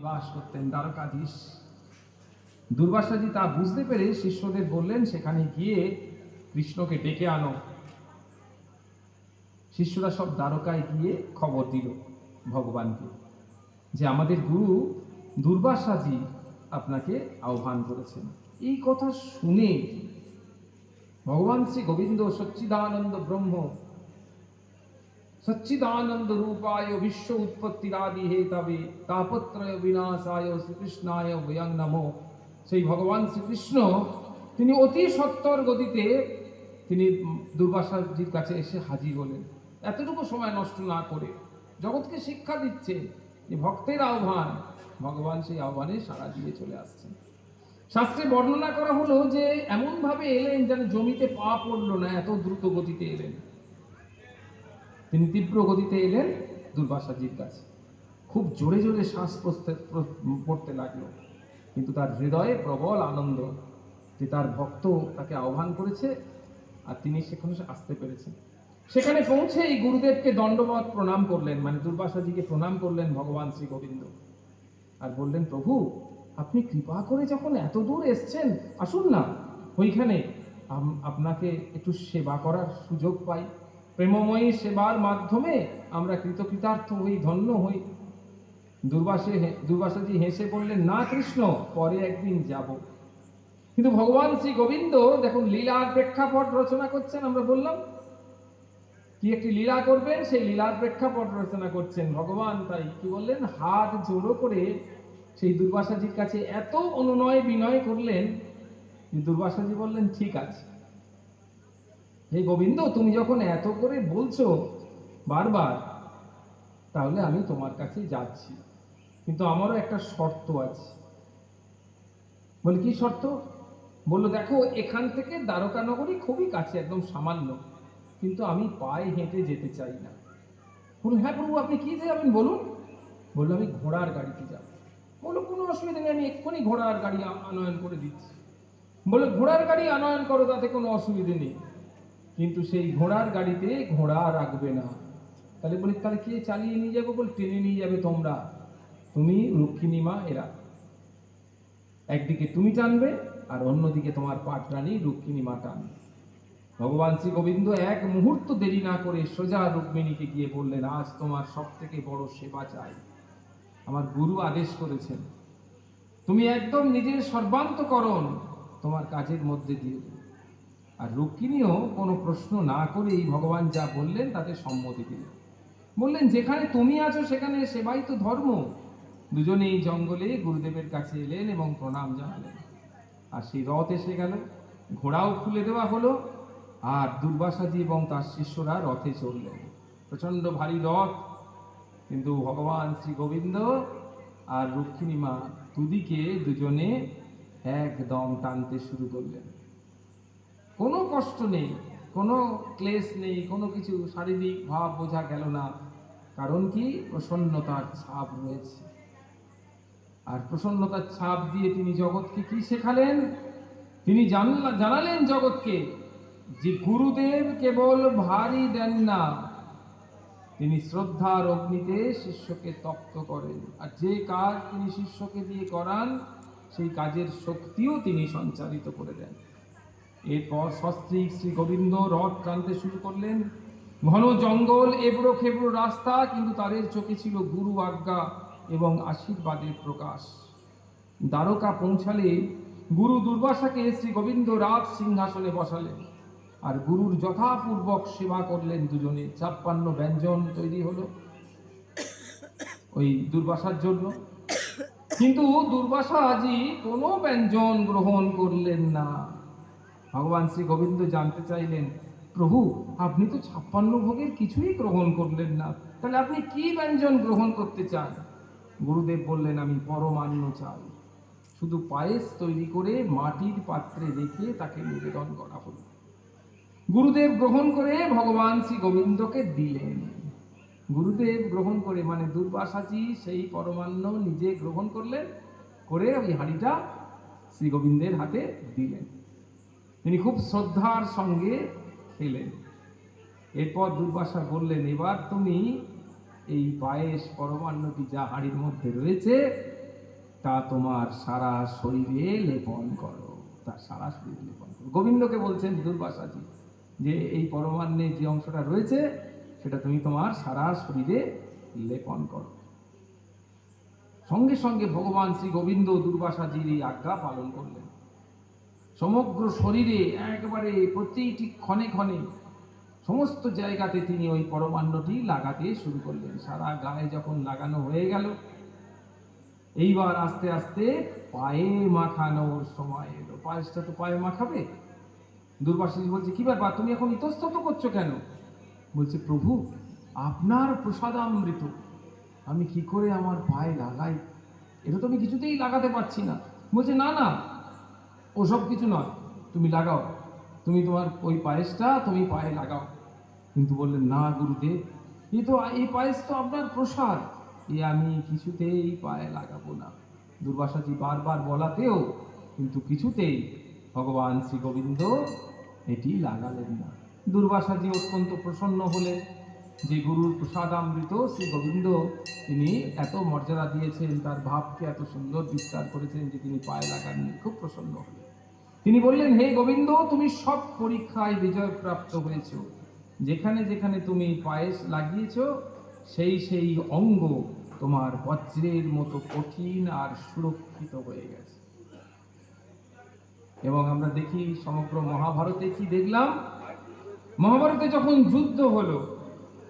বাস করতেন দ্বারকাধীশ। দুর্বাসাজি তা বুঝতে পেরে শিষ্যদের বললেন, সেখানে গিয়ে কৃষ্ণকে ডেকে আনো। শিষ্যরা সব দ্বারকায় গিয়ে খবর দিল ভগবানকে যে আমাদের গুরু দুর্বাসাজি আপনাকে আহ্বান করেছেন। এই কথা শুনে ভগবান শ্রী গোবিন্দ সচ্চিদানন্দ ব্রহ্ম সচ্চিদানন্দ রূপায় বিশ্ব উৎপত্তিরাদি হেতবে তাপত্রয় বিনাশায় শ্রীকৃষ্ণায় বয়ং নমো। সেই ভগবান শ্রীকৃষ্ণ তিনি অতি সত্তর গতিতে তিনি দুর্বাসাজির কাছে এসে হাজির হলেন। এতটুকু সময় নষ্ট না করে জগৎকে শিক্ষা দিচ্ছে যে ভক্তের আহ্বান, ভগবান সেই আহ্বানে সাড়া দিয়ে চলে আসছেন। শাস্ত্রে বর্ণনা করা হলো যে এমন ভাবে এলেন যেন জমিতে পা পড়লো না, এত দ্রুত গতিতে এলেন। তিনি তীব্র গতিতে এলেন দুর্বাসাজির কাছে, খুব জোরে জোরে শ্বাস পড়তে লাগলো, কিন্তু তার হৃদয়ে প্রবল আনন্দ যে তার ভক্ত তাকে আহ্বান করেছে আর তিনি সেখানে আসতে পেরেছেন। সেখানে পৌঁছে এই গুরুদেবকে দণ্ডবত প্রণাম করলেন, মানে দুর্বাসাজিকে প্রণাম করলেন ভগবান শ্রী গোবিন্দ, আর বললেন, প্রভু আপনি কৃপা করে যখন এত দূর এসছেন, আসুন না ওইখানে আপনাকে একটু সেবা করার সুযোগ পাই। প্রেমময়ী সেবার মাধ্যমে আমরা কৃতকৃতার্থ হই, ধন্য হই। দুর্বাসাজি হেসে বললেন, না কৃষ্ণ, পরে একদিন যাব। কিন্তু ভগবান শ্রী গোবিন্দ দেখুন লীলার প্রেক্ষাপট রচনা করছেন। আমরা বললাম কি একটি লীলা করবেন, সেই লীলার প্রেক্ষাপট রচনা করছেন ভগবান। তাই কি বললেন, হাত জোড়ো করে সেই দুর্বাসাজির কাছে এত অনুনয় বিনয় করলেন যে দুর্বাসাজি বললেন, ঠিক আছে হে গোবিন্দ, তুমি যখন এত করে বলছো বারবার, তাহলে আমি তোমার কাছে যাচ্ছি, কিন্তু আমারও একটা শর্ত আছে। বলে কি শর্ত? বললো, দেখো এখান থেকে দ্বারকা নগরী খুবই কাছে, একদম সামান্য, কিন্তু আমি পায়ে হেঁটে যেতে চাই না। বলুন, হ্যাঁ প্রভু আপনি কি যাবেন বলুন? বললো, আমি ঘোড়ার গাড়িতে যাব। বললো, কোনো অসুবিধা নেই, আমি এক্ষুনি ঘোড়ার গাড়ি আনয়ন করে দিচ্ছি। বলে, ঘোড়ার গাড়ি আনয়ন করো, তাতে কোনো অসুবিধে নেই, কিন্তু সেই ঘোড়ার গাড়িতে ঘোড়া রাখবে না। তাহলে বলি, তাহলে কে চালিয়ে নিয়ে যাবো? বল, টেনে নিয়ে যাবে তোমরা, তুমি রুক্মিণী মা এরা, একদিকে তুমি টানবে আর অন্যদিকে তোমার পাটরানী রুক্মিণী মা টানবে। ভগবান শ্রী গোবিন্দ এক মুহূর্ত দেরি না করে সোজা রুক্মিণীকে গিয়ে বললেন, আজ তোমার সব থেকে বড় সেবা চাই। আমার গুরু আদেশ করেছেন, তুমি একদম নিজের সর্বান্তকরণ তোমার কাজের মধ্যে দিয়ে দেবে। আর রুক্মিণীও কোনো প্রশ্ন না করেই ভগবান যা বললেন তাতে সম্মতি দিলেন। বললেন, যেখানে তুমি আছো সেখানে সেবাই তো ধর্ম। দুজনেই জঙ্গলে গুরুদেবের কাছে এলেন এবং প্রণাম জানালেন। আর সেই রথ এসে গেল, ঘোড়াও খুলে দেওয়া হলো, আর দুর্বাসাজি এবং তার শিষ্যরা রথে চললেন। প্রচন্ড ভারী রথ, কিন্তু ভগবান শ্রী গোবিন্দ আর রুক্মিণী মা দুদিকে দুজনে একদম টানতে শুরু করলেন। কোনো কষ্ট নেই, কোনো ক্লেশ নেই, কোনো কিছু শারীরিক ভাব বোঝা গেল না। কারণ কি? প্রসন্নতার ছাপ রয়েছে। আর প্রসন্নতার ছাপ দিয়ে তিনি জগৎকে কি শেখালেন? তিনি জানালেন জগৎকে যে গুরুদেব কেবল ভারী দেন না, তিনি শ্রদ্ধার অগ্নিতে শিষ্যকে তপ্ত করেন। আর যে কাজ তিনি শিষ্যকে দিয়ে করান, সেই কাজের শক্তিও তিনি সঞ্চারিত করে দেন। এরপর সস্ত্রীক শ্রী গোবিন্দ রথ টানতে শুরু করলেন। ঘন জঙ্গল, এবড়ো খেবড়ো রাস্তা, কিন্তু তাদের চোখে ছিল গুরু আজ্ঞা এবং আশীর্বাদের প্রকাশ। দ্বারকা পৌঁছালে গুরু দুর্বাসাকে শ্রী গোবিন্দ রাজ সিংহাসনে বসালেন আর গুরুর যথাপূর্বক সেবা করলেন দুজনে। 56 ব্যঞ্জন তৈরি হলো ওই দুর্বাসার জন্য, কিন্তু দুর্বাসাজি কোনো ব্যঞ্জন গ্রহণ করলেন না। ভগবান শ্রী গোবিন্দ জানতে চাইলেন, প্রভু আপনি তো 56 ভোগের কিছুই গ্রহণ করলেন না, তাহলে আপনি কি ব্যঞ্জন গ্রহণ করতে চান? গুরুদেব বললেন, আমি পরমান্ন চাই। শুধু পায়েস তৈরি করে মাটির পাত্রে রেখে তাকে নিবেদন করা হলো। গুরুদেব গ্রহণ করে ভগবান শ্রী গোবিন্দকে দিলেন। গুরুদেব গ্রহণ করে মানে দুর্বাসাজি সেই পরমান্ন নিজে গ্রহণ করলেন, করে ওই হাঁড়িটা শ্রী গোবিন্দের হাতে দিলেন। তিনি খুব শ্রদ্ধার সঙ্গে খেলেন। এরপর দুর্বাসা বললেন, এবার তুমি এই পায়েস পরমান্নটি যা হাঁড়ির মধ্যে রয়েছে তা তোমার সারা শরীরে লেপন করো। তার সারা শরীরে লেপন করো। গোবিন্দকে বলছেন দুর্বাসাজি যে এই পরমান্নে যে অংশটা রয়েছে সেটা তুমি তোমার সারা শরীরে লেপন করো। সঙ্গে সঙ্গে ভগবান শ্রী গোবিন্দ দুর্বাসাজির এই আজ্ঞা পালন করলেন। সমগ্র শরীরে একবারে প্রতিটি ক্ষণে ক্ষণে সমস্ত জায়গাতে তিনি ওই পরমান্নটি লাগাতে শুরু করলেন। সারা গায়ে যখন লাগানো হয়ে গেল, এইবার আস্তে আস্তে পায়ে মাখানোর সময় এলো। পায়েসটা তো পায়ে মাখাবে। দুর্বাসাজি বলছে, কি ব্যাপার, তুমি এখন ইতস্তত করছো কেন? বলছে, প্রভু আপনার প্রসাদামৃত আমি কি করে আমার পায়ে লাগাই? এটা তো আমি কিছুতেই লাগাতে পারছি না। বলছে, না না, ওসব কিছু নয়, তুমি লাগাও, তুমি তোমার ওই পায়েসটা তুমি পায়ে লাগাও। কিন্তু বললেন, না গুরুদেব, এই পায়েস তো আপনার প্রসাদ, আমি কিছুতেই পায়ে লাগাবো না। দুর্বাসাজি বারবার বলাতেও কিন্তু কিছুতেই ভগবান শ্রী গোবিন্দ এটি লাগালেন না। দুর্বাসাজি অত্যন্ত প্রসন্ন হলেন যে গুরুর প্রসাদামৃত শ্রী গোবিন্দ তিনি এত মর্যাদা দিয়েছেন, তার ভাবকে এত সুন্দর বিস্তার করেছেন যে তিনি পায়ে লাগাননি। খুব প্রসন্ন হলেন। তিনি বললেন, হে গোবিন্দ, তুমি সব পরীক্ষায় বিজয় প্রাপ্ত হয়েছ। যেখানে যেখানে তুমি পায়েস লাগিয়েছ সেই সেই অঙ্গ তোমার বজ্রের মতো কঠিন আর সুরক্ষিত হয়ে গেছে। এবং আমরা দেখি সমগ্র মহাভারতে কি দেখলাম? মহাভারতে যখন যুদ্ধ হলো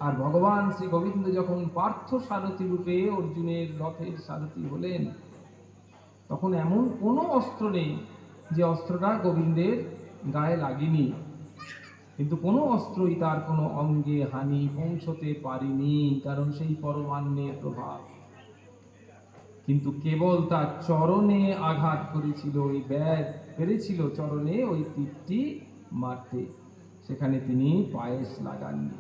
আর ভগবান শ্রী গোবিন্দ যখন পার্থ সারথী রূপে অর্জুনের রথের সারথী হলেন, তখন এমন কোনো অস্ত্র নেই যে অস্ত্রটা গোবিন্দের গায়ে লাগেনি, কিন্তু কোনো অস্ত্রই তার কোনো অঙ্গে হানি পৌঁছতে পারেনি, কারণ সেই পরমান্নের প্রভাব। কিন্তু কেবল তার চরণে আঘাত করেছিল, ওই ব্যাস পেরেছিল চরণে ওই তীরটি মারতে, সেখানে তিনি পায়েস লাগাননি।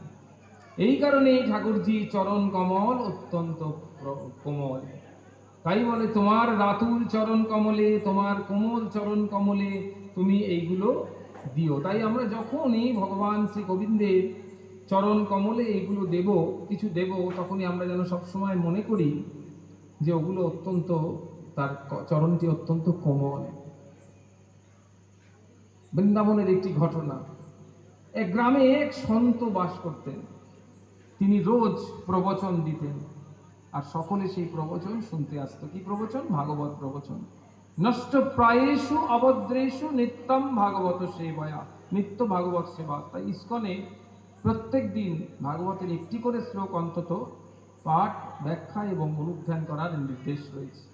এই কারণে ঠাকুরজি চরণ কমল অত্যন্ত কোমল। তাই বলে, তোমার রাতুল চরণ কমলে, তোমার কোমল চরণ কমলে তুমি এইগুলো দিও। তাই আমরা যখনই ভগবান শ্রী গোবিন্দের চরণ কমলে এইগুলো দেব, কিছু দেব, তখনই আমরা যেন সবসময় মনে করি যে ওগুলো অত্যন্ত, তার চরণটি অত্যন্ত কোমল। বৃন্দাবনের একটি ঘটনা। এক গ্রামে এক সন্ত বাস করতেন। তিনি রোজ প্রবচন দিতেন আর সকলে সেই প্রবচন শুনতে আসতো। কি প্রবচন? ভাগবত প্রবচন। নষ্ট প্রায়েষু অভদ্রেষু নিত্যম ভাগবত সেবয়া, নিত্য ভাগবত সেবা। তাই ইস্কনে প্রত্যেক দিন ভাগবতের একটি করে শ্লোক অন্তত পাঠ, ব্যাখ্যা এবং অনুধ্যান করার নির্দেশ রয়েছে।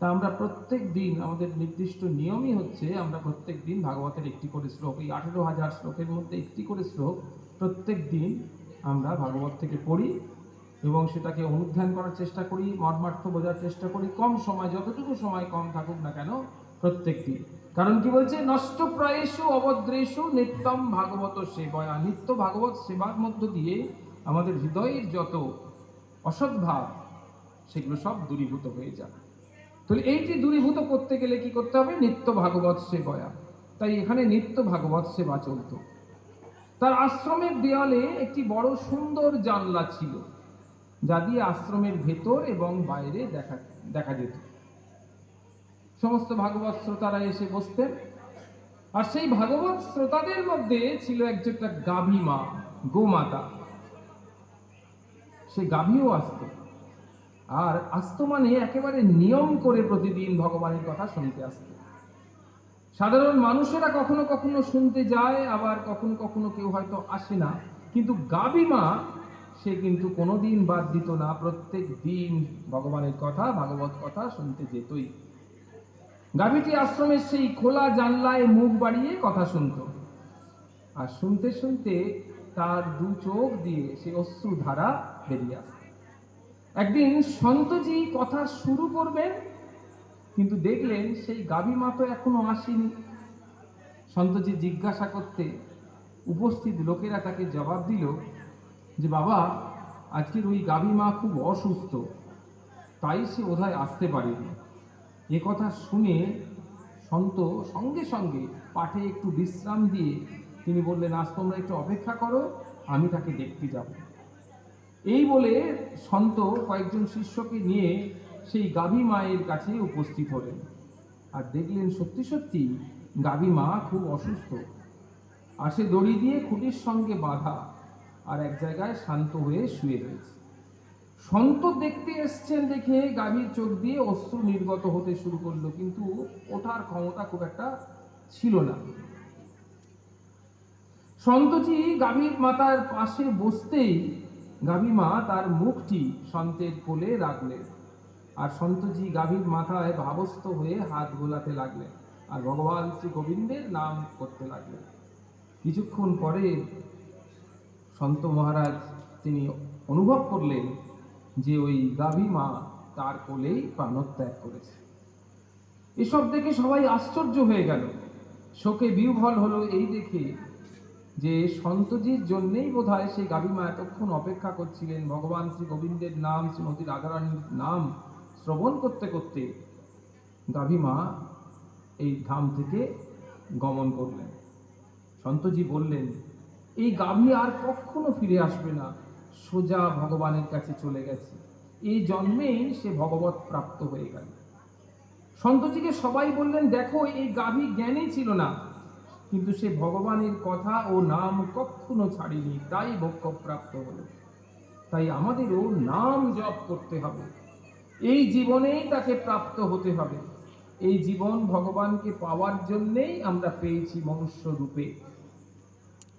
তা আমরা প্রত্যেক দিন, আমাদের নির্দিষ্ট নিয়মই হচ্ছে আমরা প্রত্যেক দিন ভাগবতের একটি করে শ্লোক, এই 18,000 শ্লোকের মধ্যে একটি করে শ্লোক প্রত্যেক দিন আমরা ভাগবত থেকে পড়ি এবং সেটাকে অনুধ্যান করার চেষ্টা করি, মর্মার্থ বোঝার চেষ্টা করি, কম সময়, যতটুকু সময় কম থাকুক না কেন প্রত্যেক দিন। কারণ কি বলছে? নষ্ট প্রায়েষু অভদ্রেষু নিত্যম ভাগবত সেবয়া। নিত্য ভাগবত সেবার মধ্য দিয়ে আমাদের হৃদয়ের যত অসদ্ভাব সেগুলো সব দূরীভূত হয়ে যায়। তাহলে এইটি দূরীভূত করতে গেলে কি করতে হবে? নিত্য ভাগবত সেবয়া। তাই এখানে নিত্য ভাগবত সেবা চলত। তার আশ্রমের দেয়ালে একটি বড় সুন্দর জানলা ছিল, যা দিয়ে আশ্রমের ভেতর এবং বাইরে দেখা যেত। সমস্ত ভাগবত শ্রোতারা এসে বসতেন। আর সেই ভাগবত শ্রোতাদের মধ্যে ছিল একটা গাভী মা, গোমাতা। সে গাভীও আসতো, আর আসতো মানে একেবারে নিয়ম করে প্রতিদিন ভগবানের কথা শুনতে আসতো। সাধারণ মানুষেরা কখনো কখনো শুনতে যায়, আবার কখনো কখনো কেউ হয়তো আসে না, কিন্তু গাভী মা সে কিন্তু কোনোদিন বাদ দিত না, প্রত্যেক দিন ভগবানের কথা, ভাগবত কথা শুনতে যেতই। গাভীটি আশ্রমের সেই খোলা জানলায় মুখ বাড়িয়ে কথা শুনত, আর শুনতে শুনতে তার দু চোখ দিয়ে সে অশ্রু ধারা বেরিয়ে আসত। একদিন সন্তজি কথা শুরু করবেন, কিন্তু দেখলেন সেই গাভী মা তো এখনো আসেনি। সন্তজি জিজ্ঞাসা করতে উপস্থিত লোকেরা তাকে জবাব দিল যে, বাবা, আজকের ওই গাভী মা খুব অসুস্থ, তাই সে বোধহয় আসতে পারেনি। এ কথা শুনে সন্ত সঙ্গে সঙ্গে পাঠে একটু বিশ্রাম দিয়ে তিনি বললেন, আজ তোমরা একটু অপেক্ষা করো, আমি তাকে দেখতে যাব। এই বলে সন্ত কয়েকজন শিষ্যকে নিয়ে সেই গাভী মায়ের কাছে উপস্থিত হলেন আর দেখলেন সত্যি সত্যি গাভী মা খুব অসুস্থ, আর সে দড়ি দিয়ে খুঁটির সঙ্গে বাঁধা আর এক জায়গায় শান্ত হয়ে শুয়ে রয়েছে। সন্ত দেখতে এসছেন দেখে গাভীর চোখ দিয়ে অশ্রু নির্গত হতে শুরু করলো, কিন্তু ওঠার ক্ষমতা খুব একটা ছিল না। সন্তজি গাভীর মাতার পাশে বসতেই গাভী মা তার মুখটি সন্তের কোলে রাখলেন, আর সন্তজি গাভীর মাথায় ভাবস্থ হয়ে হাত গোলাতে লাগলেন আর ভগবান শ্রী গোবিন্দের নাম করতে লাগলেন। কিছুক্ষণ পরে সন্ত মহারাজ তিনি অনুভব করলেন যে ওই গাভী মা তার কোলেই প্রাণত্যাগ করেছে। এসব দেখে সবাই আশ্চর্য হয়ে গেল, শোকে বিহ্বল হলো এই দেখে যে সন্তজির জন্যেই বোধহয় সেই গাভী মা এতক্ষণ অপেক্ষা করছিলেন ভগবান শ্রী গোবিন্দের নাম, শ্রীমতী রাধারানীর নাম শ্রবণ করতে করতে গাভী মা এই ধাম থেকে গমন করলেন। সন্তজি বললেন, এই গাভী আর কখনো ফিরে আসবে না, সোজা ভগবানের কাছে চলে গেছে, এই জন্মেই সে ভগবত প্রাপ্ত হয়ে গেল। সন্তজিকে সবাই বললেন, দেখো এই গাভী জ্ঞানী ছিল না, কিন্তু সে ভগবানের কথা ও নাম কখনো ছাড়েনি, তাই মোক্ষ প্রাপ্ত হলো। তাই আমাদেরও নাম জপ করতে হবে, এই জীবনেই তাকে প্রাপ্ত হতে হবে। এই জীবন ভগবানকে পাওয়ার জন্যেই আমরা পেয়েছি মনুষ্য রূপে।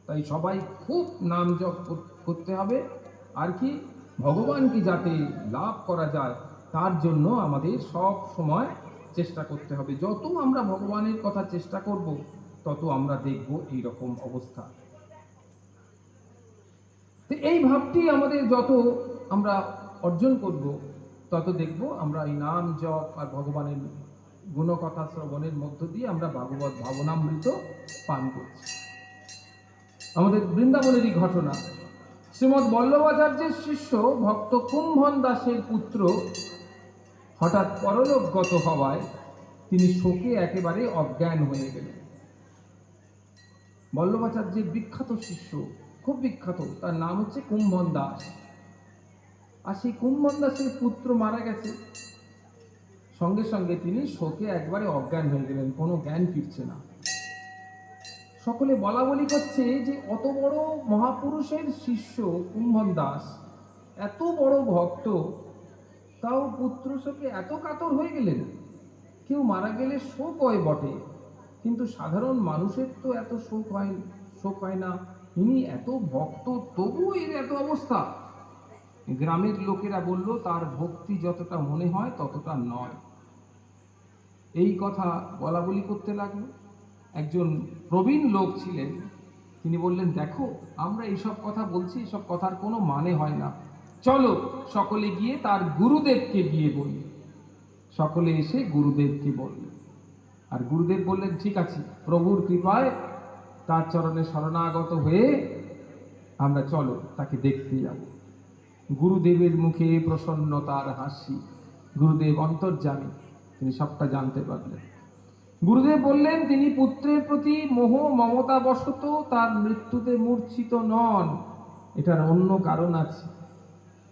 তাই সবাই খুব নাম জপ করতে হবে, আর কি ভগবানকে যাতে লাভ করা যায় তার জন্য আমাদের সব সময় চেষ্টা করতে হবে। যত আমরা ভগবানের কথা চেষ্টা করব তত আমরা দেখব এই রকম অবস্থা। এই ভাবটি আমাদের যত আমরা অর্জন করব তত দেখব আমরা এই নাম জপ আর ভগবানের গুণকথা শ্রবণের মধ্য দিয়ে আমরা ভাগবত ভাবনামৃত পান করছি। আমাদের বৃন্দাবনেরই ঘটনা, শ্রীমৎ বল্লভাচার্যের শিষ্য ভক্ত কুম্ভন দাসের পুত্র হঠাৎ পরলোকগত হওয়ায় তিনি শোকে একেবারে অজ্ঞান হয়ে গেলেন। বল্লভাচার্যের বিখ্যাত শিষ্য, খুব বিখ্যাত, তার নাম হচ্ছে কুম্ভন দাস। আর সেই কুম্ভন দাসের পুত্র মারা গেছে, সঙ্গে সঙ্গে তিনি শোকে একবারে অজ্ঞান হয়ে গেলেন, কোনো জ্ঞান ফিরছে না। সকলে বলা বলি করছে যে অত বড় মহাপুরুষের শিষ্য কুম্ভন দাস, এত বড় ভক্ত, তাও পুত্র শোকে এত কাতর হয়ে গেলেন। কেউ মারা গেলে শোক হয় বটে, কিন্তু সাধারণ মানুষের তো এত শোক হয় না। ইনি এত ভক্ত, তবুও এর এত অবস্থা। গ্রামের লোকেরা বলল, তার ভক্তি যতটা মনে হয় ততটা নয়। এই কথা বলা বলি করতে লাগলো। একজন প্রবীণ লোক ছিলেন, তিনি বললেন, দেখো আমরা এইসব কথা বলছি, এসব কথার কোনো মানে হয় না, চলো সকলে গিয়ে তার গুরুদেবকে গিয়ে বলি। সকলে এসে গুরুদেবকে বলল, আর গুরুদেব বললেন, ঠিক আছে, প্রভুর কৃপায় তার চরণে শরণাগত হয়ে আমরা চলো তাকে দেখতে যাব। গুরুদেবের মুখে প্রসন্নতার হাসি, গুরুদেব অন্তর্যামী, তিনি সবটা জানতে পারলেন। গুরুদেব বললেন, তিনি পুত্রের প্রতি মোহ মমতা বশত তার মৃত্যুতে মূর্ছিত নন, এটার অন্য কারণ আছে।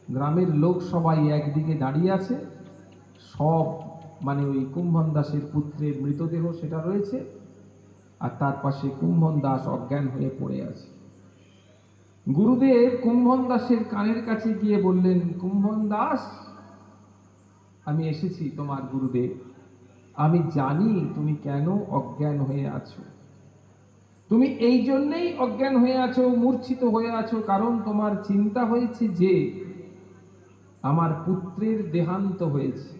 গ্রামের লোক সবাই একদিকে দাঁড়িয়ে আছে, সব মানে ওই কুম্ভন দাসের পুত্রের মৃতদেহ সেটা রয়েছে, আর তার পাশে কুম্ভন দাস অজ্ঞান হয়ে পড়ে আছে। গুরুদেব কুম্ভন দাসের কানের কাছে গিয়ে বললেন, কুম্ভন দাস, আমি এসেছি তোমার গুরুদেব, আমি জানি তুমি কেন অজ্ঞান হয়ে আছো। তুমি এই জন্যেই অজ্ঞান হয়ে আছো, মূর্ছিত হয়ে আছো, কারণ তোমার চিন্তা হয়েছে যে আমার পুত্রের দেহান্ত হয়েছে,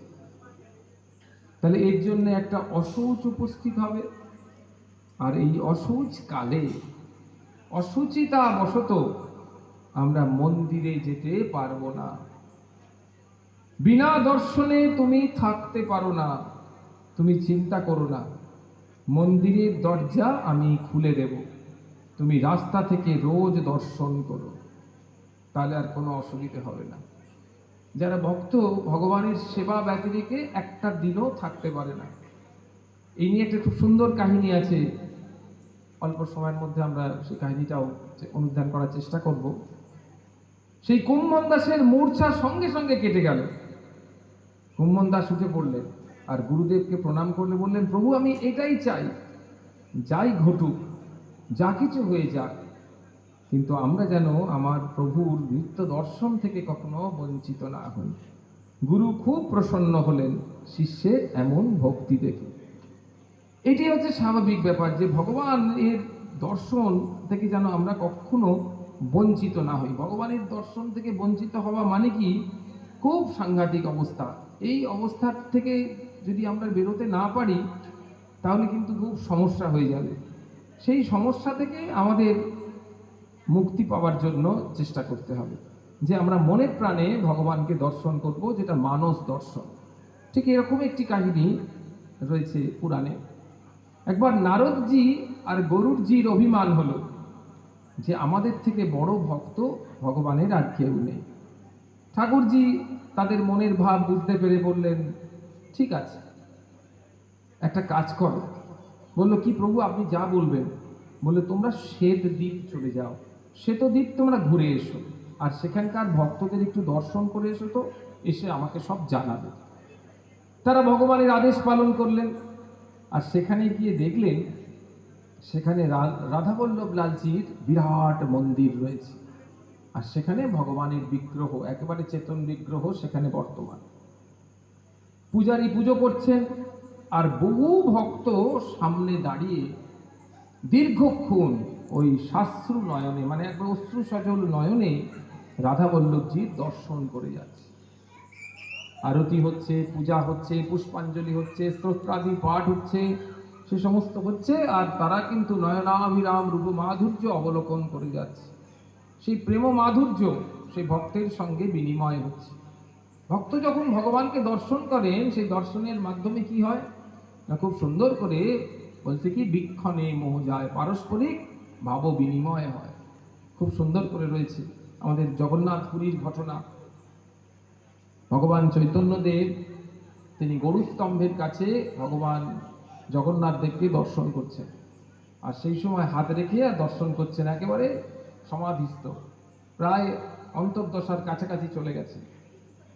তাহলে এর জন্য একটা অশৌচ উপস্থিত হবে, আর এই অশৌচ কালে অসুচিতা বশত আমরা মন্দিরে যেতে পারবো না। বিনা দর্শনে তুমি থাকতে পারো না। তুমি চিন্তা করো না, মন্দিরের দরজা আমি খুলে দেব, তুমি রাস্তা থেকে রোজ দর্শন করো, তাহলে আর কোনো অসুবিধা হবে না। যারা ভক্ত ভগবানের সেবা ব্যতিরেকে একটা দিনও থাকতে পারে না। এই নিয়ে একটা খুব সুন্দর কাহিনী আছে, অল্প সময়ের মধ্যে আমরা সেই কাহিনীটাও অনুধান করার চেষ্টা করব। সেই কুম্ভন দাসের মূর্ছা সঙ্গে সঙ্গে কেটে গেল, কুম্ভন দাস উঠে পড়লেন আর গুরুদেবকে প্রণাম করলে বললেন, প্রভু আমি এটাই চাই, যাই ঘটুক, যা কিছু হয়ে যাক, কিন্তু আমরা যেন আমার প্রভুর নিত্য দর্শন থেকে কখনো বঞ্চিত না হই। গুরু খুব প্রসন্ন হলেন শিষ্যের এমন ভক্তি দেখে। এটি হচ্ছে স্বাভাবিক ব্যাপার যে ভগবান এর দর্শন থেকে যেন আমরা কখনো বঞ্চিত না হই। ভগবানের দর্শন থেকে বঞ্চিত হওয়া মানে কি খুব সাংঘাতিক অবস্থা। এই অবস্থার থেকে যদি আমরা বেরোতে না পারি তাহলে কিন্তু খুব সমস্যা হয়ে যাবে। সেই সমস্যা থেকে আমাদের মুক্তি পাওয়ার জন্য চেষ্টা করতে হবে যে আমরা মনের প্রাণে ভগবানকে দর্শন করব, যেটা মানস দর্শন। ঠিক এরকম একটি কাহিনী রয়েছে পুরাণে। একবার নারদজি আর গরুড়জির অভিমান হলো যে আমাদের থেকে বড় ভক্ত ভগবানের আর কেউ নেই। ঠাকুরজি তাদের মনের ভাব বুঝতে পেরে বললেন, ঠিক আছে, একটা কাজ করো। বলল, কি প্রভু আপনি যা বলবেন। বললে, তোমরা শ্বেত দ্বীপ চলে যাও, শ্বেত দ্বীপ তোমরা ঘুরে এসো, আর সেখানকার ভক্তদের একটু দর্শন করে এসো, তো এসে আমাকে সব জানাবে। তারা ভগবানের আদেশ পালন করলেন আর সেখানে গিয়ে দেখলেন সেখানে রাধাবল্লভ লালজির বিরাট মন্দির রয়েছে, আর সেখানে ভগবানের বিগ্রহ, একেবারে চেতন বিগ্রহ সেখানে বর্তমান। পূজারী পুজো করছেন আর বহু ভক্ত সামনে দাঁড়িয়ে দীর্ঘক্ষণ ওই শাস্ত্রু নয়নে, মানে একবার অশ্রু সজল নয়নে রাধাবল্লভজির দর্শন করে যাচ্ছে। আরতি হচ্ছে, পূজা হচ্ছে, পুষ্পাঞ্জলি হচ্ছে, স্তোত্রাদি পাঠ হচ্ছে, সে সমস্ত হচ্ছে, আর তারা কিন্তু নয়নাভিরাম রূপ মাধুর্য অবলোকন করে যাচ্ছে। সেই প্রেম মাধুর্য সেই ভক্তের সঙ্গে বিনিময় হচ্ছে। ভক্ত যখন ভগবানকে দর্শন করেন, সেই দর্শনের মাধ্যমে কি হয় না, খুব সুন্দর করে বলছে কি, বিক্ষণে মোহ যায়, পারস্পরিক ভাব বিনিময় হয়। খুব সুন্দর করে রয়েছে আমাদের জগন্নাথ পুরীর ঘটনা। ভগবান চৈতন্যদেব তিনি গরুস্তম্ভের কাছে ভগবান জগন্নাথ দেবকে দর্শন করছেন, আর সেই সময় হাত রেখে আর দর্শন করছেন, একেবারে সমাধিস্থ, প্রায় অন্তর্দশার কাছাকাছি চলে গেছে।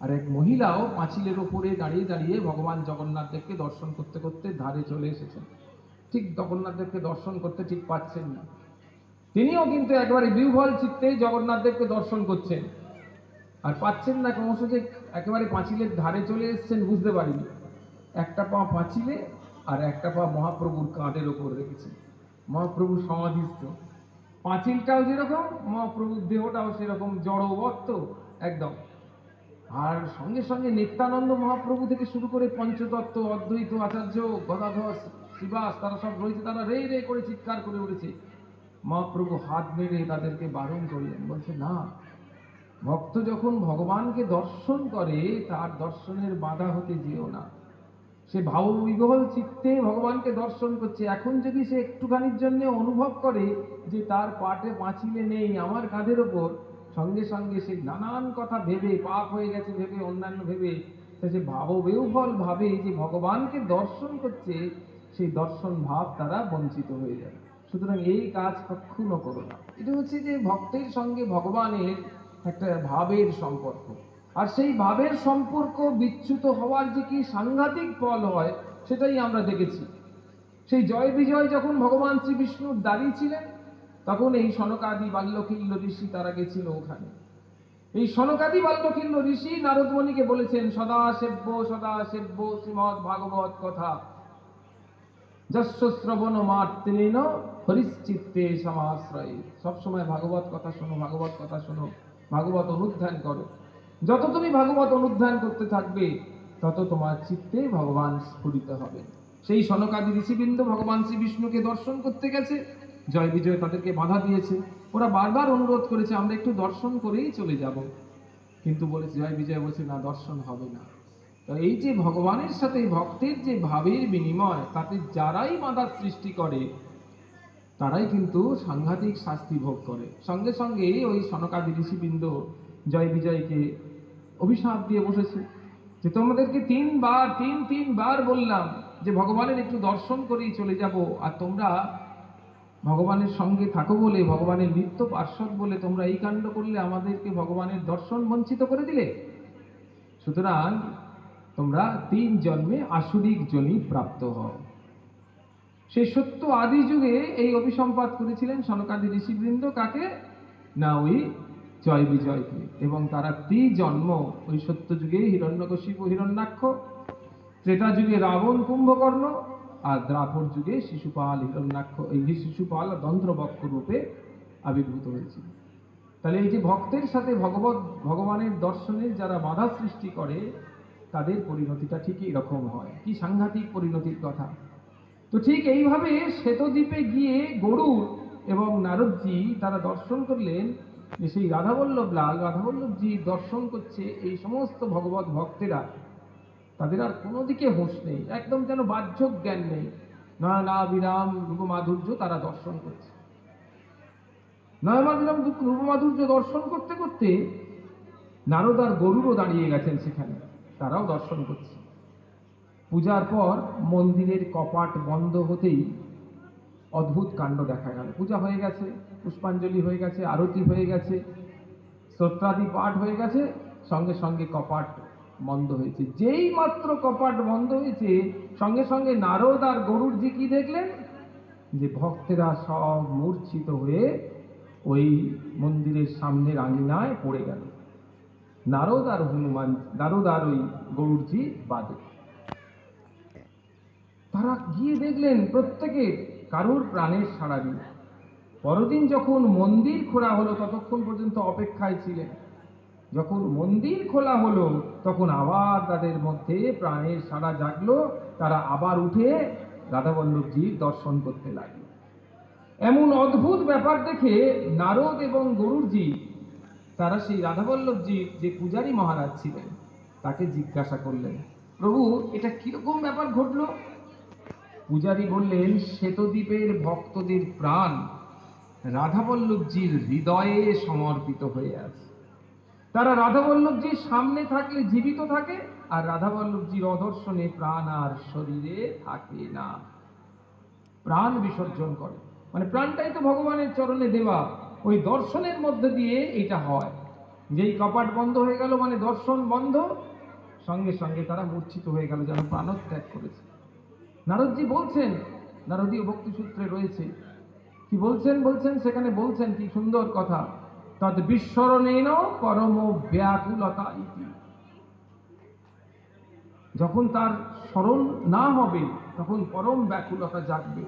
আর এক মহিলাও পাঁচিলের ওপরে দাঁড়িয়ে দাঁড়িয়ে ভগবান জগন্নাথ দেবকে দর্শন করতে করতে ধারে চলে এসেছেন। ঠিক জগন্নাথ দেবকে দর্শন করতে ঠিক পাচ্ছেন না, তিনিও কিন্তু একবারে বিহ্বল চিত্তে জগন্নাথ দেবকে দর্শন করছেন, আর পাচ্ছেন না। ক্রমশ যে একেবারে পাঁচিলের ধারে চলে এসেছেন বুঝতে পারিনি। একটা পা পাঁচিলে আর একটা পা মহাপ্রভুর কাঁধের ওপর রেখেছেন। মহাপ্রভু সমাধিস্থ, পাঁচিলটাও যেরকম, মহাপ্রভুর দেহটাও সেরকম জড়বৎ একদম। আর সঙ্গে সঙ্গে নিত্যানন্দ মহাপ্রভু থেকে শুরু করে পঞ্চতত্ত্ব, অদ্বৈত আচার্য, গদাধর, শ্রীবাস, তারা সব রয়েছে, তারা রে রে করে চিৎকার করে উঠেছে। মহাপ্রভু হাত নেড়ে তাদেরকে বারণ করলেন, বলছে না, ভক্ত যখন ভগবানকে দর্শন করে তার দর্শনের বাধা হতে যেও না। সে ভাববিহ্বল চিত্তে ভগবানকে দর্শন করছে, এখন যদি সে একটুখানির জন্য অনুভব করে যে তার পাটে পাঁচিলে নেই, আমার কাঁধের ওপর, সঙ্গে সঙ্গে সে নানান কথা ভেবে, পাপ হয়ে গেছে ভেবে, অন্যান্য ভেবে, সে ভাববিহ্বল ভাবে যে ভগবানকে দর্শন করছে, সেই দর্শন ভাব তারা বঞ্চিত হয়ে যায়। সুতরাং এই কাজ কখনো করো না। এটা হচ্ছে যে ভক্তের সঙ্গে ভগবানের একটা ভাবের সম্পর্ক, আর সেই ভাবের সম্পর্ক বিচ্যুত হওয়ার যে কি সাংঘাতিক ফল হয় সেটাই আমরা দেখেছি। সেই জয় বিজয় যখন ভগবান শ্রী বিষ্ণুর দাঁড়িয়ে ছিলেন, তখন এই সনকাদি বাল্যকিল্য ঋষি তারা গেছিল ওখানে। এই সনকাদি বাল্যকিল্য ঋষি নারদমণিকে বলেছেন, সদা সেব্য শ্রীমৎ ভাগবত কথা, যস্য শ্রবণ মাত্রেণ হরিশ্চিত্তে সমাশ্রয়ে। সবসময় ভাগবত কথা শোনো, ভাগবত কথা শোনো, ভাগবত অনুধ্যান করো। যত তুমি ভাগবত অনুধ্যান করতে থাকবে তত তোমার চিত্তে ভগবান স্ফুরিত হবে। সেই সনকাদি ঋষিবৃন্দ ভগবান শ্রী বিষ্ণুকে দর্শন করতে গেছে, জয় বিজয় তাদেরকে বাধা দিয়েছে। ওরা বারবার অনুরোধ করেছে, আমরা একটু দর্শন করেই চলে যাব, কিন্তু বলেছে, জয় বিজয় বলছে, না, দর্শন হবে না। তো এই যে ভগবানের সাথে ভক্তের যে ভাবের বিনিময়, তাতে যারাই বাধার সৃষ্টি করে তারাই কিন্তু সাংঘাতিক শাস্তি ভোগ করে। সঙ্গে সঙ্গে ওই সনকাদি ঋষিবৃন্দ জয় বিজয়কে অভিশাপ দিয়ে বসেছে যে তোমাদেরকে তিনবার বললাম যে ভগবানের একটু দর্শন করেই চলে যাব, আর তোমরা ভগবানের সঙ্গে থাকো বলে, ভগবানের নিত্য পার্শ্বদ বলে তোমরা এই কাণ্ড করলে, আমাদেরকে ভগবানের দর্শন বঞ্চিত করে দিলে। সুতরাং তোমরা 3 জন্মে আসুরিক যোনি প্রাপ্ত হও। সেই সত্য আদি যুগে এই অভিসম্পাত করেছিলেন সনকাদি ঋষিবৃন্দ, কাকে না ওই জয় বিজয়কে, এবং তারা জন্ম ওই সত্য যুগে হিরণ্যকশিপু হিরণ্যাক্ষ, ত্রেতা যুগে রাবণ কুম্ভকর্ণ, আর দ্রাপর যুগে শিশুপাল হিরণ্যাক্ষ, এই শিশুপাল দন্ত্রবক্ষ রূপে আবির্ভূত হয়েছিল। তাহলে এই যে ভক্তের সাথে ভগবানের দর্শনের যারা বাধা সৃষ্টি করে, তাদের পরিণতিটা ঠিক এরকম হয়। কি সাংঘাতিক পরিণতির কথা! তো ঠিক এইভাবে শ্বেতদ্বীপে গিয়ে গরুড় এবং নারদজি তারা দর্শন করলেন যে সেই রাধাবল্লভজি দর্শন করছে এই সমস্ত ভগবত ভক্তেরা, তাদের আর কোনো দিকে হোশ নেই, একদম যেন বাহ্যক জ্ঞান নেই, নয়নাভিরাম রূপমাধুর্য তারা দর্শন করছে। নয়নাভিরাম রূপমাধুর্য দর্শন করতে করতে নারদ আর গরুড়ও দাঁড়িয়ে গেছেন সেখানে, তারাও দর্শন করছে। পূজার পর মন্দিরের কপাট বন্ধ হতেই অদ্ভুত কাণ্ড দেখা গেল। পূজা হয়ে গেছে, পুষ্পাঞ্জলি হয়ে গেছে, আরতি হয়ে গেছে, স্তোত্রাদি পাঠ হয়ে গেছে, সঙ্গে সঙ্গে কপাট বন্ধ হয়েছে। যেই মাত্র কপাট বন্ধ হয়েছে, সঙ্গে সঙ্গে নারদ আর গরুড়জি কি দেখলেন, যে ভক্তেরা সব মূর্ছিত হয়ে ওই মন্দিরের সামনের আঙিনায় পড়ে গেল, নারদ আর ওই গরুড়জি বাদে। তারা গিয়ে দেখলেন প্রত্যেকে কারুর প্রাণের সাড়া নেই। পরদিন যখন মন্দির খোলা হলো, ততক্ষণ পর্যন্ত অপেক্ষায় ছিলেন। যখন মন্দির খোলা হলো, তখন আবার তাদের মধ্যে প্রাণের সাড়া জাগলো, তারা আবার উঠে রাধাবল্লভজির দর্শন করতে লাগলো। এমন অদ্ভুত ব্যাপার দেখে নারদ এবং গরুড়জি তারা সেই রাধাবল্লভজির যে পূজারী মহারাজ ছিলেন তাকে জিজ্ঞাসা করলেন, প্রভু এটা কিরকম ব্যাপার ঘটলো? পূজারী বললেন, শ্বেতদ্বীপের ভক্তদের প্রাণ রাধাবল্লভজির হৃদয়ে সমর্পিত হয়ে আছে। তারা রাধাবল্লভজির সামনে থাকলে জীবিত থাকে, আর রাধাবল্লভজির অদর্শনে প্রাণ আর শরীরে থাকে না, প্রাণ বিসর্জন করে। মানে প্রাণটাই তো ভগবানের চরণে দেওয়া, ওই দর্শনের মধ্যে দিয়ে এটা হয়। যেই কপাট বন্ধ হয়ে গেল মানে দর্শন বন্ধ, সঙ্গে সঙ্গে তারা মূর্ছিত হয়ে গেল, যেন প্রাণত্যাগ করেছে। নারদজি বলছেন, নারদীয় ভক্তি সূত্রে রয়েছে, কি বলছেন সেখানে বলছেন কি সুন্দর কথা, তদ বিস্মরণেন পরম ব্যাকুলতা ইতি। যখন তার স্মরণ না হবে তখন পরম ব্যাকুলতা জাগবে।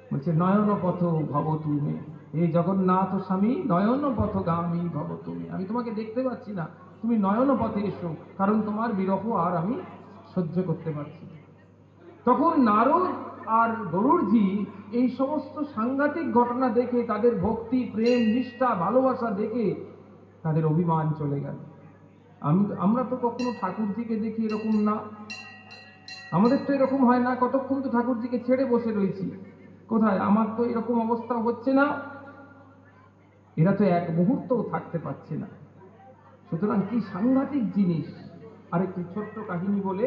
বলছে নয়ন পথ ভব তুমি, হে জগন্নাথ স্বামী নয়ন পথ গামী ভব তুমি। আমি তোমাকে দেখতে পাচ্ছি না, তুমি নয়ন পথে এসো, কারণ তোমার বিরহ আর আমি সহ্য করতে পারছি না। তখন নারদ আর গরুড়জি এই সমস্ত সাংঘাতিক ঘটনা দেখে, তাদের ভক্তি প্রেম নিষ্ঠা ভালোবাসা দেখে তাদের অভিমান চলে গেল। আমরা তো কখনো ঠাকুরজিকে দেখি এরকম না, আমাদের তো এরকম হয় না, কতক্ষণ তো ঠাকুরজিকে ছেড়ে বসে রয়েছি, কোথায় আমার তো এরকম অবস্থা হচ্ছে না, এরা তো এক মুহূর্তও থাকতে পারছে না। সুতরাং কি সাংঘাতিক জিনিস। আরেকটি ছোট্ট কাহিনী বলে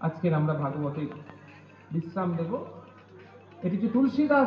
আজকের আমরা ভাগবতের বিশ্রাম দেব। এটি যে তুলসীদাস